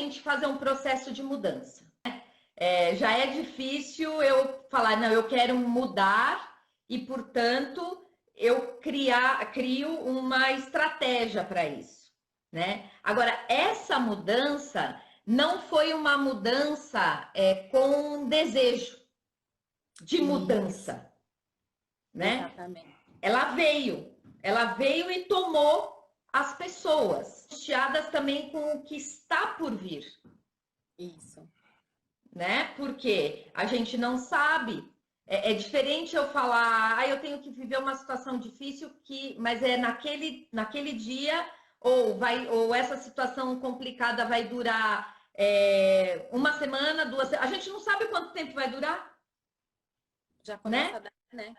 gente fazer um processo de mudança. Já é difícil eu falar, não, eu quero mudar e, portanto, eu crio uma estratégia para isso, né? Agora, essa mudança não foi uma mudança com desejo de mudança, né? Exatamente. Ela veio e tomou as pessoas, angustiadas também com o que está por vir. Isso. Né? Porque a gente não sabe. É diferente eu falar, eu tenho que viver uma situação difícil, mas é naquele dia, ou essa situação complicada vai durar uma semana, 2 semanas. A gente não sabe quanto tempo vai durar. Já Né? começa daí, né?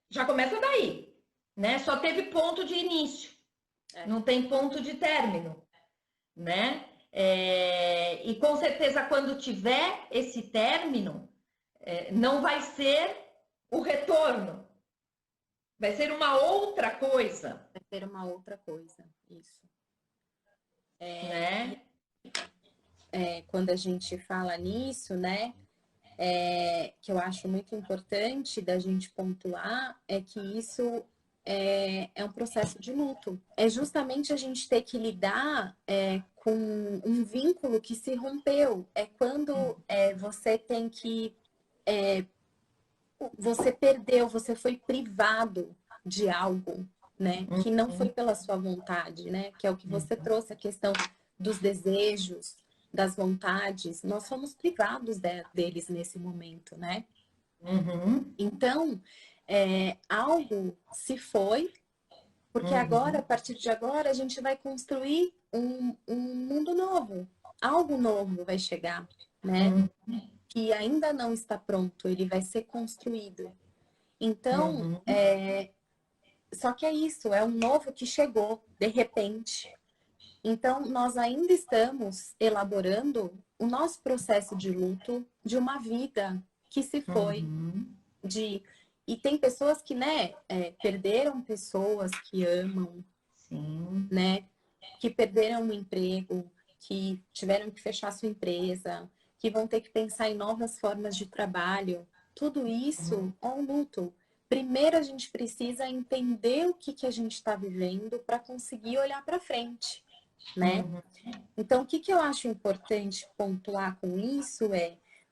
Já começa daí. Né? Só teve ponto de início, não tem ponto de término. Né? E com certeza, quando tiver esse término, não vai ser o retorno, vai ser uma outra coisa. Vai ser uma outra coisa, isso. Né? Quando a gente fala nisso, né? Que eu acho muito importante da gente pontuar é que isso é um processo de luto. É justamente a gente ter que lidar com um vínculo que se rompeu. É quando você tem que você perdeu, você foi privado de algo, né? Que não foi pela sua vontade, né? Que é o que você trouxe, a questão dos desejos, das vontades. Nós fomos privados deles nesse momento, né? Uhum. Então, algo se foi, porque agora, a partir de agora, a gente vai construir um mundo novo. Algo novo vai chegar, né? Que ainda não está pronto, ele vai ser construído. Então, só que é isso, é um novo que chegou de repente. Então, nós ainda estamos elaborando o nosso processo de luto de uma vida que se foi. E tem pessoas que, né, perderam pessoas que amam, Sim. né, que perderam o emprego, que tiveram que fechar sua empresa, que vão ter que pensar em novas formas de trabalho. Tudo isso é um luto. Primeiro a gente precisa entender o que a gente está vivendo para conseguir olhar para frente, né? Então, o que eu acho importante pontuar com isso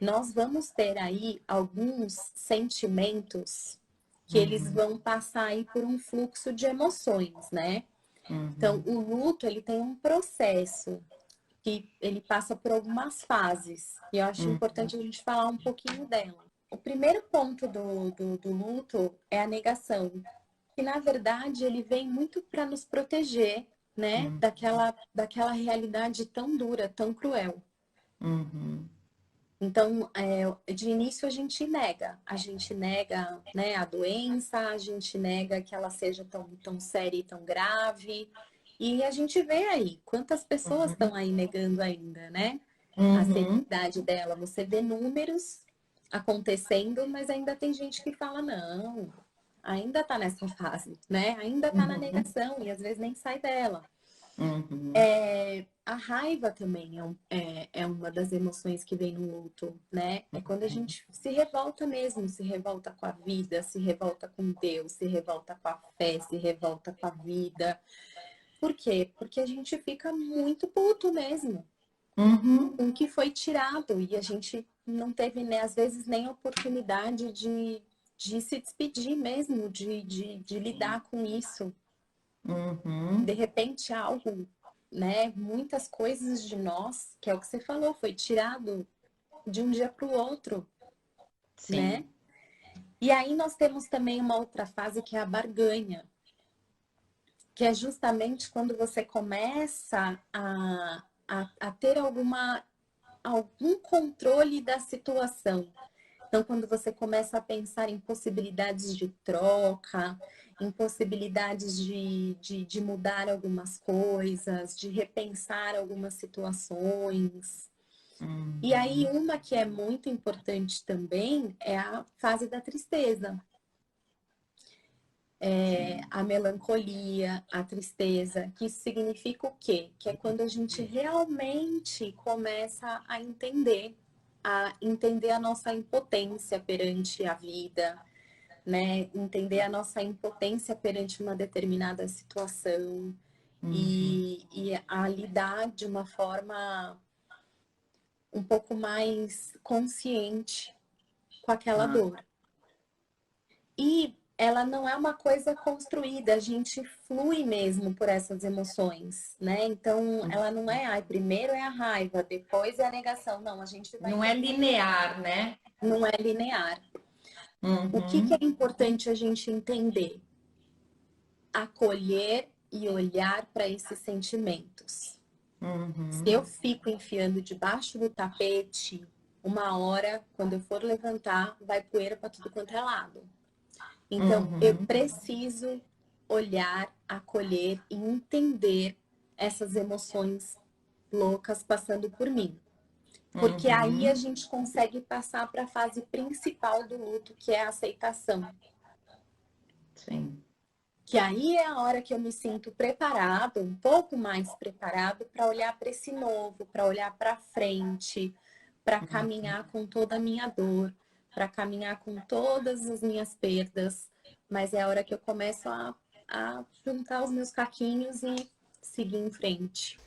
nós vamos ter aí alguns sentimentos que eles vão passar aí por um fluxo de emoções, né? Então, o luto, ele tem um processo que ele passa por algumas fases. E eu acho importante a gente falar um pouquinho dela. O primeiro ponto do luto é a negação, que na verdade ele vem muito para nos proteger, né, daquela realidade tão dura, tão cruel. Então, de início a gente nega, né, a doença, a gente nega que ela seja tão séria e tão grave. E a gente vê aí quantas pessoas estão aí negando ainda, né, a seriedade dela. Você vê números acontecendo, mas ainda tem gente que fala, não, ainda tá nessa fase, né? Ainda tá na negação e às vezes nem sai dela. A raiva também é uma das emoções que vem no luto, né? É quando a gente se revolta mesmo, se revolta com a vida, se revolta com Deus, se revolta com a fé, se revolta com a vida. Por quê? Porque a gente fica muito puto mesmo com o que foi tirado e a gente não teve, né, às vezes, nem a oportunidade de se despedir mesmo, de lidar com isso. De repente, algo, né, muitas coisas de nós, que é o que você falou, foi tirado de um dia para o outro, Sim. né? E aí nós temos também uma outra fase que é a barganha, que é justamente quando você começa a ter algum controle da situação. Então, quando você começa a pensar em possibilidades de troca, em possibilidades de mudar algumas coisas, de repensar algumas situações. E aí, uma que é muito importante também é a fase da tristeza. a melancolia, a tristeza, que isso significa o quê? Que é quando a gente realmente começa a entender a nossa impotência perante a vida, né? Entender a nossa impotência perante uma determinada situação e a lidar de uma forma um pouco mais consciente com aquela dor. E ela não é uma coisa construída, a gente flui mesmo por essas emoções, né? Então, ela não é, primeiro é a raiva, depois é a negação. Não, a gente vai... Não é linear, né? Não é linear. O que é importante a gente entender? Acolher e olhar para esses sentimentos. Se eu fico enfiando debaixo do tapete, uma hora, quando eu for levantar, vai poeira para tudo quanto é lado. Então, eu preciso olhar, acolher e entender essas emoções loucas passando por mim. Porque aí a gente consegue passar para a fase principal do luto, que é a aceitação. Sim. Que aí é a hora que eu me sinto preparado, um pouco mais preparado para olhar para esse novo, para olhar para frente, para caminhar com toda a minha dor, para caminhar com todas as minhas perdas. Mas é a hora que eu começo a juntar os meus caquinhos e seguir em frente.